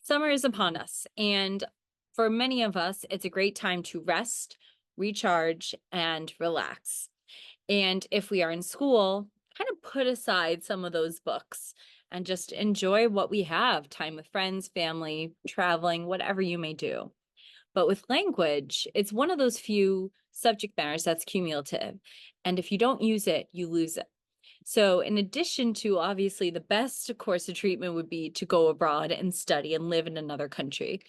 Summer is upon us, and for many of us, it's a great time to rest, recharge, and relax. And if we are in school, kind of put aside some of those books and just enjoy what we have time with friends, family, traveling, whatever you may do. But with language, it's one of those few subject matters that's cumulative. And if you don't use it, you lose it. So, in addition to obviously the best course of treatment would be to go abroad and study and live in another country.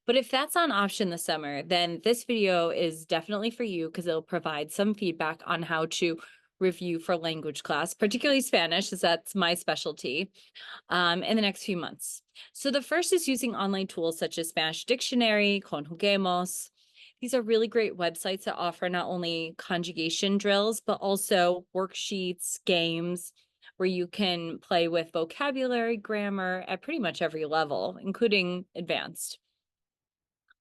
But if that's not an option this summer, then this video is definitely for you because it'll provide some feedback on how to review for language class, particularly Spanish, as that's my specialty, in the next few months. So, the first is using online tools such as Spanish Dictionary, Conjuguemos. These are really great websites that offer not only conjugation drills, but also worksheets, games, where you can play with vocabulary, grammar at pretty much every level, including advanced.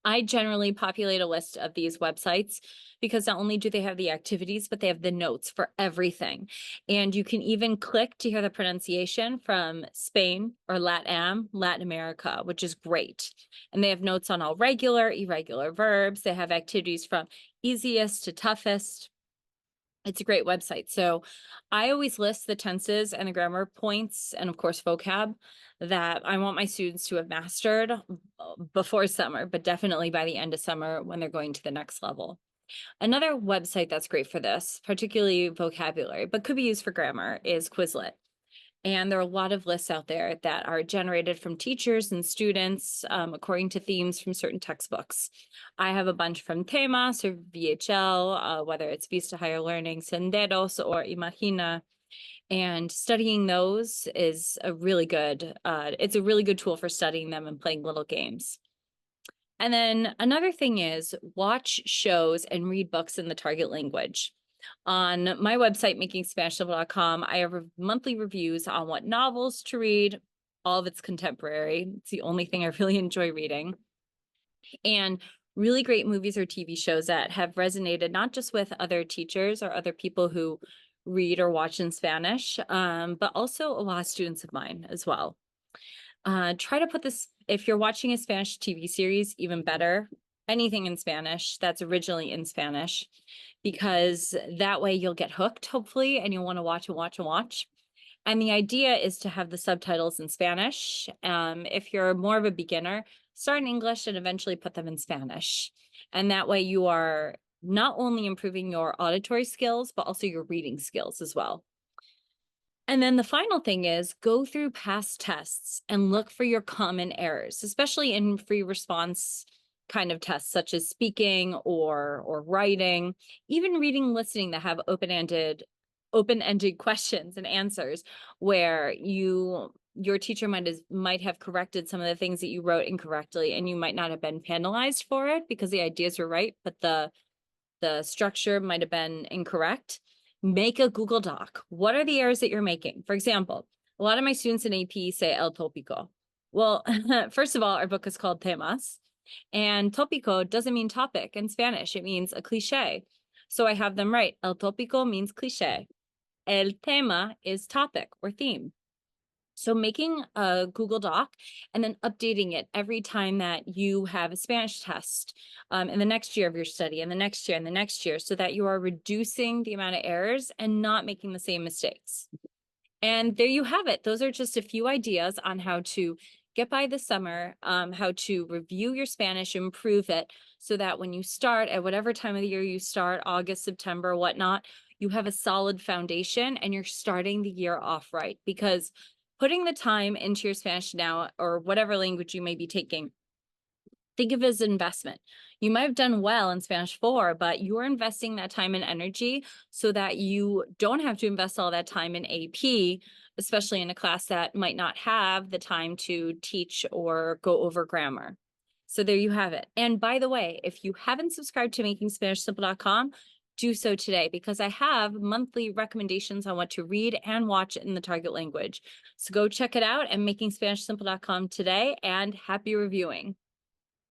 I generally populate a list of these websites because not only do they have the activities, but they have the notes for everything. And you can even click to hear the pronunciation from Spain or LATAM, Latin America, which is great. And they have notes on all regular, irregular verbs. They have activities from easiest to toughest. It's a great website. So I always list the tenses and the grammar points and of course vocab that I want my students to have mastered before summer, but definitely by the end of summer when they're going to the next level. Another website that's great for this, particularly vocabulary, but could be used for grammar, is Quizlet. And there are a lot of lists out there that are generated from teachers and students according to themes from certain textbooks. I have a bunch from Temas or VHL, whether it's Vista Higher Learning, Senderos, or Imagina. And studying those is a really good, it's a really good tool for studying them and playing little games. And then another thing is watch shows and read books in the target language. On my website, makingSpanishSimple.com, I have monthly reviews on what novels to read. All of it's contemporary. It's the only thing I really enjoy reading. And really great movies or TV shows that have resonated not just with other teachers or other people who read or watch in Spanish, but also a lot of students of mine as well. Try to put this, if you're watching a Spanish TV series, even better, anything in Spanish that's originally in Spanish, because that way you'll get hooked, hopefully, and you'll want to watch and watch and watch. And the idea is to have the subtitles in Spanish. If you're more of a beginner, start in English and eventually put them in Spanish. And that way you are not only improving your auditory skills, but also your reading skills as well. And then the final thing is go through past tests and look for your common errors, especially in free response kind of tests such as speaking or writing, even reading, listening that have open-ended questions and answers where your teacher might have corrected some of the things that you wrote incorrectly and you might not have been penalized for it because the ideas were right, but the structure might have been incorrect. Make a Google Doc. What are the errors that you're making? For example, a lot of my students in AP say el tópico. Well, first of all, our book is called Temas, and tópico doesn't mean topic in Spanish. It means a cliche. So I have them right. El tópico means cliche. El tema is topic or theme. So making a Google Doc and then updating it every time that you have a Spanish test in the next year of your study and the next year and the next year, so that you are reducing the amount of errors and not making the same mistakes. And there you have it. Those are just a few ideas on how to get by the summer, how to review your Spanish, improve it, so that when you start at whatever time of the year you start, August, September, whatnot, you have a solid foundation and you're starting the year off right. Because putting the time into your Spanish now, or whatever language you may be taking, think of it as an investment. You might have done well in Spanish 4, but you're investing that time and energy so that you don't have to invest all that time in AP, especially in a class that might not have the time to teach or go over grammar. So there you have it. And by the way, if you haven't subscribed to MakingSpanishSimple.com, do so today, because I have monthly recommendations on what to read and watch in the target language. So go check it out at MakingSpanishSimple.com today, and happy reviewing.